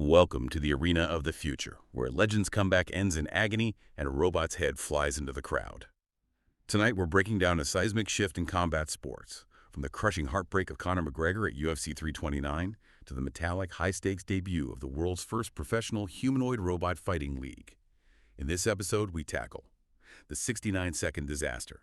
Welcome to the arena of the future, where a legend's comeback ends in agony and a robot's head flies into the crowd. Tonight, we're breaking down a seismic shift in combat sports, from the crushing heartbreak of Conor McGregor at UFC 329 to the metallic, high-stakes debut of the world's first professional humanoid robot fighting league. In this episode, we tackle the 69-second disaster.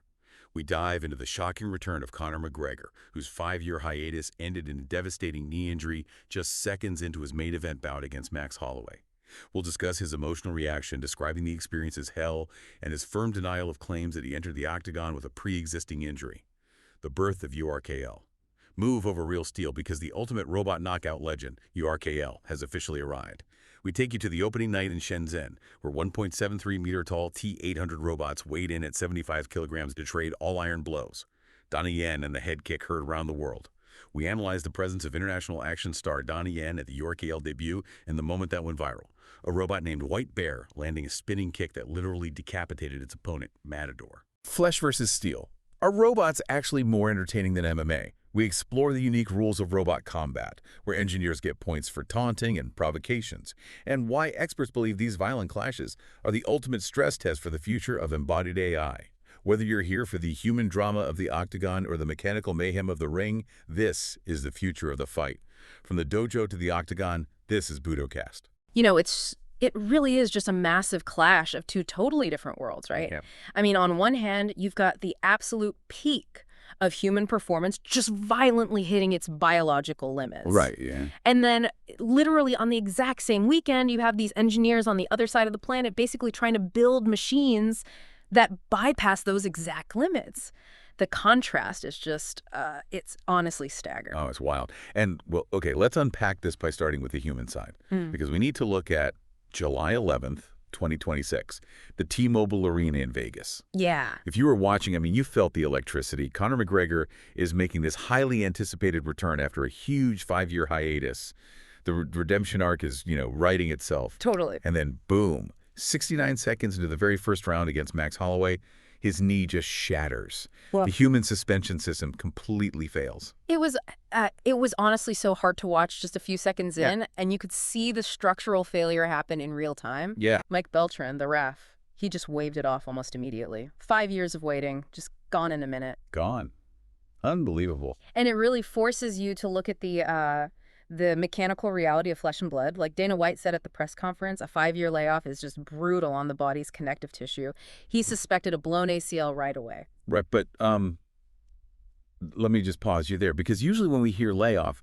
We dive into the shocking return of Conor McGregor, whose 5-year hiatus ended in a devastating knee injury just seconds into his main event bout against Max Holloway. We'll discuss his emotional reaction, describing the experience as hell, and his firm denial of claims that he entered the Octagon with a pre-existing injury. The birth of URKL. Move over real steel, because the ultimate robot knockout legend, URKL, has officially arrived. We take you to the opening night in Shenzhen, where 1.73-meter-tall T-800 robots weighed in at 75 kilograms to trade all-iron blows. Donnie Yen and the head kick heard around the world. We analyze the presence of international action star Donnie Yen at the URKL debut and the moment that went viral. A robot named White Bear landing a spinning kick that literally decapitated its opponent, Matador. Flesh versus steel. Are robots actually more entertaining than MMA? We explore the unique rules of robot combat, where engineers get points for taunting and provocations, and why experts believe these violent clashes are the ultimate stress test for the future of embodied AI. Whether you're here for the human drama of the Octagon or the mechanical mayhem of the ring, this is the future of the fight. From the dojo to the Octagon, this is Budocast. You know, it really is just a massive clash of two totally different worlds, right? Yeah. I mean, on one hand, you've got the absolute peak of human performance just violently hitting its biological limits. Right, yeah. And then literally on the exact same weekend, you have these engineers on the other side of the planet basically trying to build machines that bypass those exact limits. The contrast is just, it's honestly staggering. Oh, it's wild. And, well, okay, let's unpack this by starting with the human side, because we need to look at July 11th, 2026, the T-Mobile Arena in Vegas. Yeah. If you were watching, I mean, you felt the electricity. Conor McGregor is making this highly anticipated return after a huge 5-year hiatus. The redemption arc is, writing itself. Totally. And then, boom, 69 seconds into the very first round against Max Holloway, his knee just shatters. Well, the human suspension system completely fails. It was honestly so hard to watch just a few seconds in, and you could see the structural failure happen in real time. Yeah. Mike Beltran, the ref, he just waved it off almost immediately. 5 years of waiting, just gone in a minute. Gone. Unbelievable. And it really forces you to look at the mechanical reality of flesh and blood. Like Dana White said at the press conference, a 5-year layoff is just brutal on the body's connective tissue. He suspected a blown ACL right away. Right, but let me just pause you there, because usually when we hear layoff,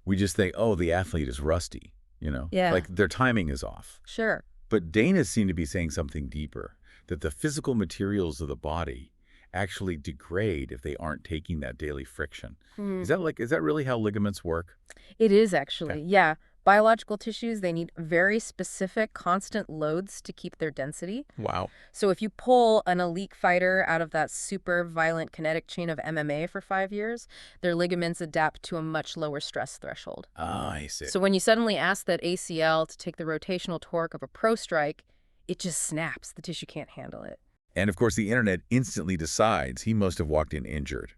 we just think, oh, the athlete is rusty, Yeah. like their timing is off. Sure. But Dana seemed to be saying something deeper, that the physical materials of the body actually degrade if they aren't taking that daily friction. Is that really how ligaments work? It is actually, Okay. yeah. Biological tissues, they need very specific, constant loads to keep their density. Wow. So if you pull an elite fighter out of that super violent kinetic chain of MMA for 5 years, their ligaments adapt to a much lower stress threshold. Ah, I see. So when you suddenly ask that ACL to take the rotational torque of a pro strike, it just snaps. The tissue can't handle it. And of course, the internet instantly decides he must have walked in injured.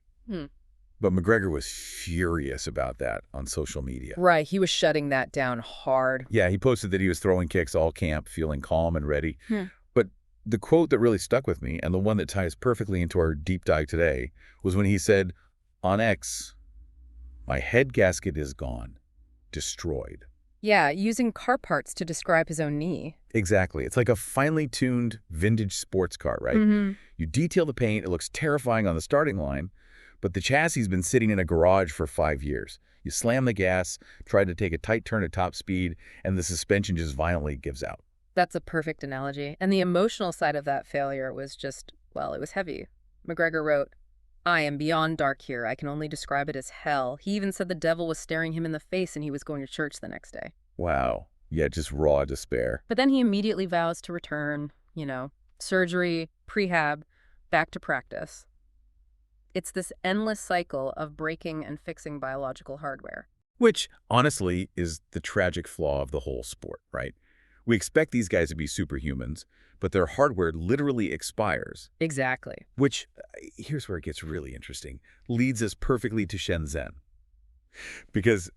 But McGregor was furious about that on social media. Right. He was shutting that down hard. Yeah, he posted that he was throwing kicks all camp, feeling calm and ready. But the quote that really stuck with me, and the one that ties perfectly into our deep dive today, was when he said, on X, "My head gasket is gone, destroyed." Yeah, using car parts to describe his own knee. Exactly. It's like a finely tuned vintage sports car, right? You detail the paint, it looks terrifying on the starting line, but the chassis has been sitting in a garage for 5 years. You slam the gas, try to take a tight turn at top speed, and the suspension just violently gives out. That's a perfect analogy. And the emotional side of that failure was just, well, it was heavy. McGregor wrote, "I am beyond dark here. I can only describe it as hell." He even said the devil was staring him in the face and he was going to church the next day. Wow. Yeah, just raw despair. But then he immediately vows to return, surgery, prehab, back to practice. It's this endless cycle of breaking and fixing biological hardware. Which, honestly, is the tragic flaw of the whole sport, right? We expect these guys to be superhumans, but their hardware literally expires. Exactly. Which, here's where it gets really interesting, leads us perfectly to Shenzhen. Because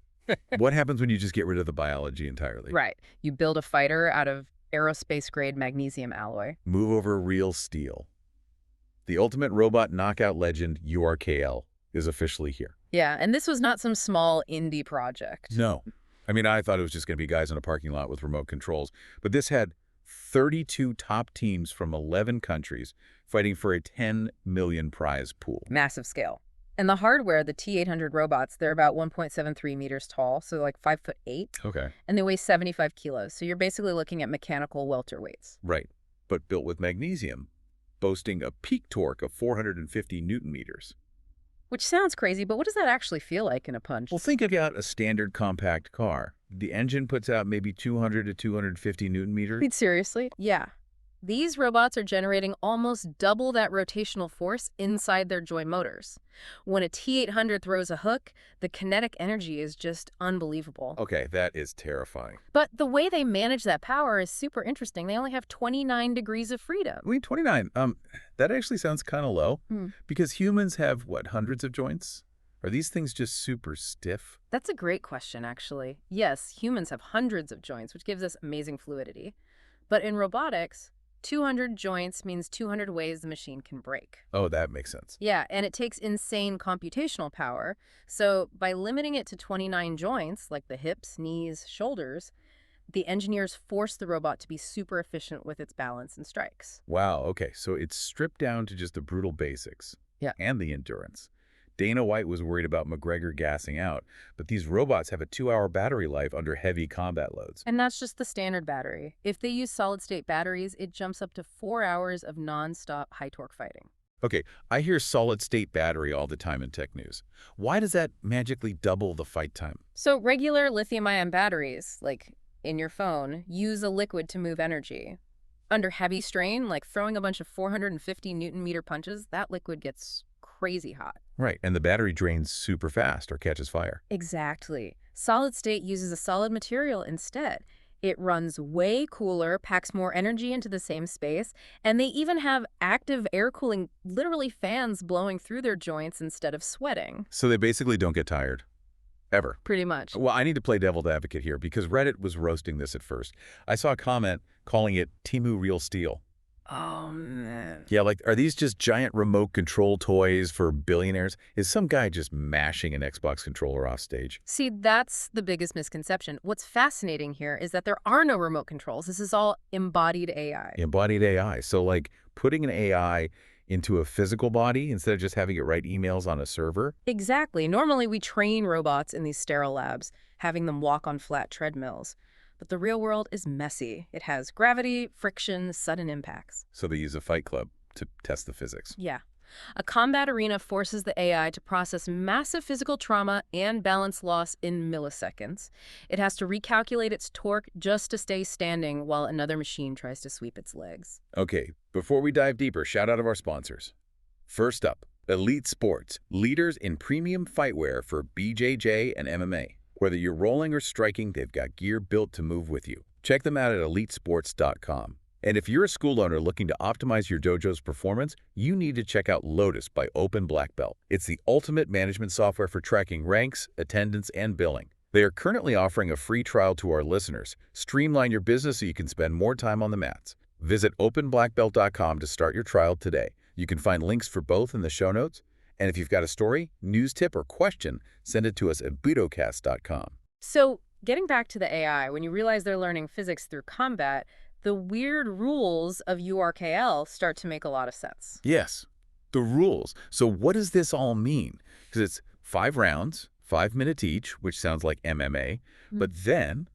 What happens when you just get rid of the biology entirely? Right. You build a fighter out of aerospace-grade magnesium alloy. Move over real steel. The ultimate robot knockout legend, URKL, is officially here. Yeah, and this was not some small indie project. No. I mean, I thought it was just going to be guys in a parking lot with remote controls. But this had 32 top teams from 11 countries fighting for a 10 million prize pool. Massive scale. And the hardware, the T-800 robots, they're about 1.73 meters tall, so like 5'8". Okay. And they weigh 75 kilos. So you're basically looking at mechanical welterweights. Right. But built with magnesium, boasting a peak torque of 450 newton meters. Which sounds crazy, but what does that actually feel like in a punch? Well, think about a standard compact car. The engine puts out maybe 200 to 250 newton meters. Wait, seriously? Yeah. These robots are generating almost double that rotational force inside their joy motors. When a T-800 throws a hook, the kinetic energy is just unbelievable. Okay, that is terrifying. But the way they manage that power is super interesting. They only have 29 degrees of freedom. Wait, 29. That actually sounds kind of low. Because humans have, what, hundreds of joints? Are these things just super stiff? That's a great question, actually. Yes, humans have hundreds of joints, which gives us amazing fluidity. But in robotics, 200 joints means 200 ways the machine can break. Oh, that makes sense. Yeah, and it takes insane computational power. So by limiting it to 29 joints, like the hips, knees, shoulders, the engineers force the robot to be super efficient with its balance and strikes. Wow, okay, so it's stripped down to just the brutal basics. Yeah. And the endurance. Dana White was worried about McGregor gassing out, but these robots have a 2-hour battery life under heavy combat loads. And that's just the standard battery. If they use solid-state batteries, it jumps up to 4 hours of non-stop high-torque fighting. Okay, I hear solid-state battery all the time in tech news. Why does that magically double the fight time? So regular lithium-ion batteries, like in your phone, use a liquid to move energy. Under heavy strain, like throwing a bunch of 450 newton-meter punches, that liquid gets crazy hot. Right, and the battery drains super fast or catches fire. Exactly. Solid state uses a solid material instead. It runs way cooler, packs more energy into the same space, and they even have active air cooling, literally fans blowing through their joints instead of sweating. So they basically don't get tired. Ever. Pretty much. Well, I need to play devil's advocate here because Reddit was roasting this at first. I saw a comment calling it Temu Real Steel. Oh, man. Yeah, like, are these just giant remote control toys for billionaires? Is some guy just mashing an Xbox controller off stage? See, that's the biggest misconception. What's fascinating here is that there are no remote controls. This is all embodied AI. Embodied AI. So, like, putting an AI into a physical body instead of just having it write emails on a server? Exactly. Normally, we train robots in these sterile labs, having them walk on flat treadmills. But the real world is messy. It has gravity, friction, sudden impacts. So they use a fight club to test the physics. Yeah. A combat arena forces the AI to process massive physical trauma and balance loss in milliseconds. It has to recalculate its torque just to stay standing while another machine tries to sweep its legs. Okay, before we dive deeper, shout out of our sponsors. First up, Elite Sports, leaders in premium fightwear for BJJ and MMA. Whether you're rolling or striking, they've got gear built to move with you. Check them out at elitesports.com. And if you're a school owner looking to optimize your dojo's performance, you need to check out Lotus by Open Black Belt. It's the ultimate management software for tracking ranks, attendance, and billing. They are currently offering a free trial to our listeners. Streamline your business so you can spend more time on the mats. Visit openblackbelt.com to start your trial today. You can find links for both in the show notes. And if you've got a story, news tip, or question, send it to us at budocast.com. So, getting back to the AI, when you realize they're learning physics through combat, the weird rules of URKL start to make a lot of sense. Yes, the rules. So what does this all mean? Because it's 5 rounds, 5 minutes each, which sounds like MMA, but then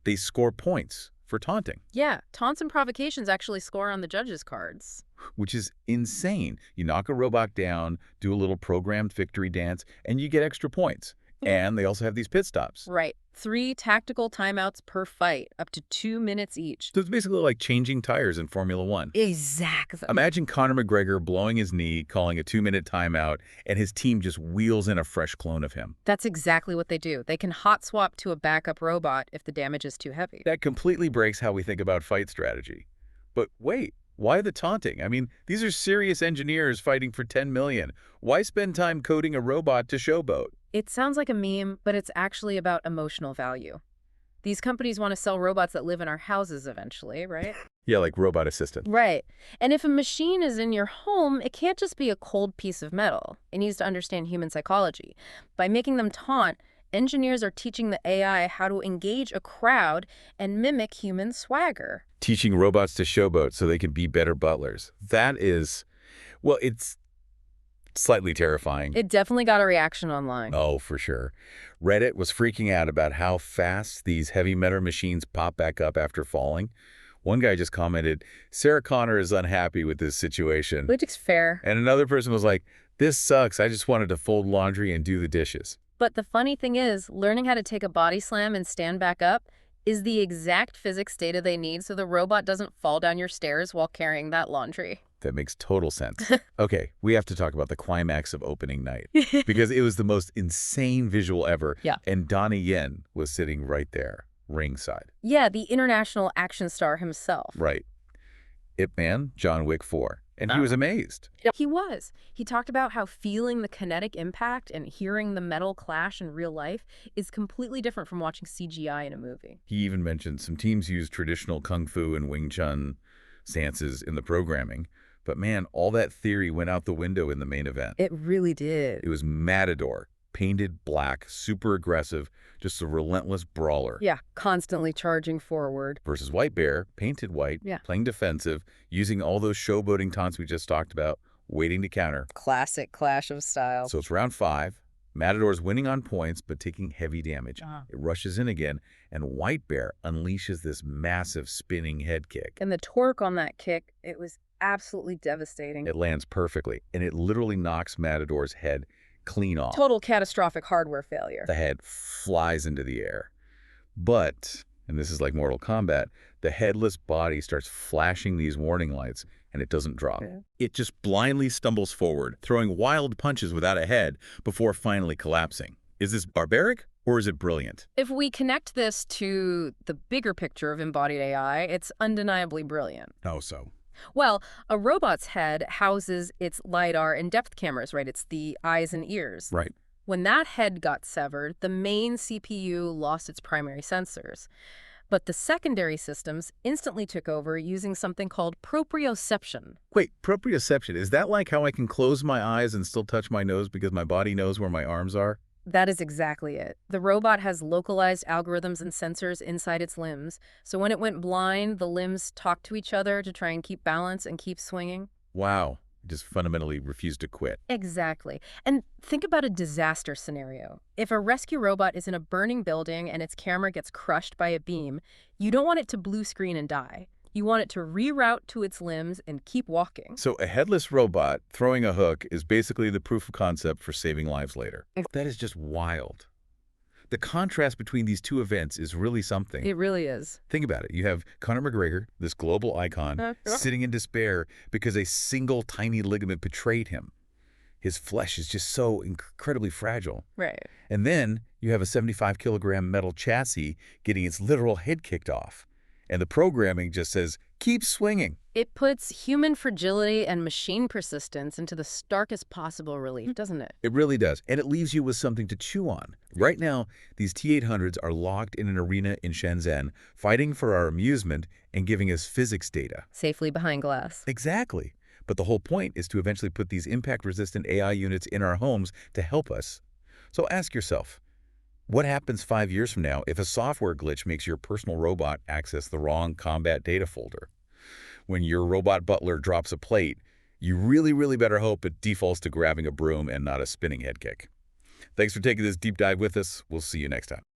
they score points for taunting. Yeah, taunts and provocations actually score on the judges' cards. Which is insane. You knock a robot down, do a little programmed victory dance, and you get extra points. And they also have these pit stops. Right. 3 tactical timeouts per fight, up to 2 minutes each. So it's basically like changing tires in Formula One. Exactly. Imagine Conor McGregor blowing his knee, calling a 2-minute timeout, and his team just wheels in a fresh clone of him. That's exactly what they do. They can hot swap to a backup robot if the damage is too heavy. That completely breaks how we think about fight strategy. But wait, Why the taunting? I mean, these are serious engineers fighting for 10 million. Why spend time coding a robot to showboat? It sounds like a meme, but it's actually about emotional value. These companies want to sell robots that live in our houses eventually, right? Yeah, like robot assistant. Right. And if a machine is in your home, it can't just be a cold piece of metal. It needs to understand human psychology. By making them taunt, engineers are teaching the AI how to engage a crowd and mimic human swagger. Teaching robots to showboat so they can be better butlers. That is, well, it's slightly terrifying. It definitely got a reaction online. Oh, for sure. Reddit was freaking out about how fast these heavy metal machines pop back up after falling. One guy just commented, Sarah Connor is unhappy with this situation. Which is fair. And another person was like, this sucks. I just wanted to fold laundry and do the dishes. But the funny thing is, learning how to take a body slam and stand back up is the exact physics data they need so the robot doesn't fall down your stairs while carrying that laundry. That makes total sense. Okay, we have to talk about the climax of opening night because it was the most insane visual ever. Yeah. And Donnie Yen was sitting right there, ringside. Yeah, the international action star himself. Right. Ip Man, John Wick 4. And he was amazed. He was. He talked about how feeling the kinetic impact and hearing the metal clash in real life is completely different from watching CGI in a movie. He even mentioned some teams use traditional Kung Fu and Wing Chun stances in the programming. But man, all that theory went out the window in the main event. It really did. It was Matador, painted black, super aggressive, just a relentless brawler. Yeah, constantly charging forward. Versus White Bear, painted white, playing defensive, using all those showboating taunts we just talked about, waiting to counter. Classic clash of styles. So it's round 5. Matador's winning on points, but taking heavy damage. It rushes in again, and White Bear unleashes this massive spinning head kick. And the torque on that kick, it was absolutely devastating. It lands perfectly, and it literally knocks Matador's head clean off. Total catastrophic hardware failure. The head flies into the air. But, and this is like Mortal Kombat, the headless body starts flashing these warning lights, and it doesn't drop. It just blindly stumbles forward, throwing wild punches without a head before finally collapsing. Is this barbaric, or is it brilliant? If we connect this to the bigger picture of embodied AI, it's undeniably brilliant. How so? Well, a robot's head houses its LiDAR and depth cameras, right? It's the eyes and ears. Right. When that head got severed, the main CPU lost its primary sensors. But the secondary systems instantly took over using something called proprioception. Wait, proprioception, is that like how I can close my eyes and still touch my nose because my body knows where my arms are? That is exactly it. The robot has localized algorithms and sensors inside its limbs, so when it went blind, the limbs talked to each other to try and keep balance and keep swinging. Wow. It just fundamentally refused to quit. Exactly. And think about a disaster scenario. If a rescue robot is in a burning building and its camera gets crushed by a beam, you don't want it to blue screen and die. You want it to reroute to its limbs and keep walking. So a headless robot throwing a hook is basically the proof of concept for saving lives later. That is just wild. The contrast between these two events is really something. It really is. Think about it. You have Conor McGregor, this global icon, sitting in despair because a single tiny ligament betrayed him. His flesh is just so incredibly fragile. Right. And then you have a 75-kilogram metal chassis getting its literal head kicked off. And the programming just says, keep swinging. It puts human fragility and machine persistence into the starkest possible relief, doesn't it? It really does. And it leaves you with something to chew on. Right now, these T-800s are locked in an arena in Shenzhen, fighting for our amusement and giving us physics data. Safely behind glass. Exactly. But the whole point is to eventually put these impact-resistant AI units in our homes to help us. So ask yourself, what happens 5 years from now if a software glitch makes your personal robot access the wrong combat data folder? When your robot butler drops a plate, you really better hope it defaults to grabbing a broom and not a spinning head kick. Thanks for taking this deep dive with us. We'll see you next time.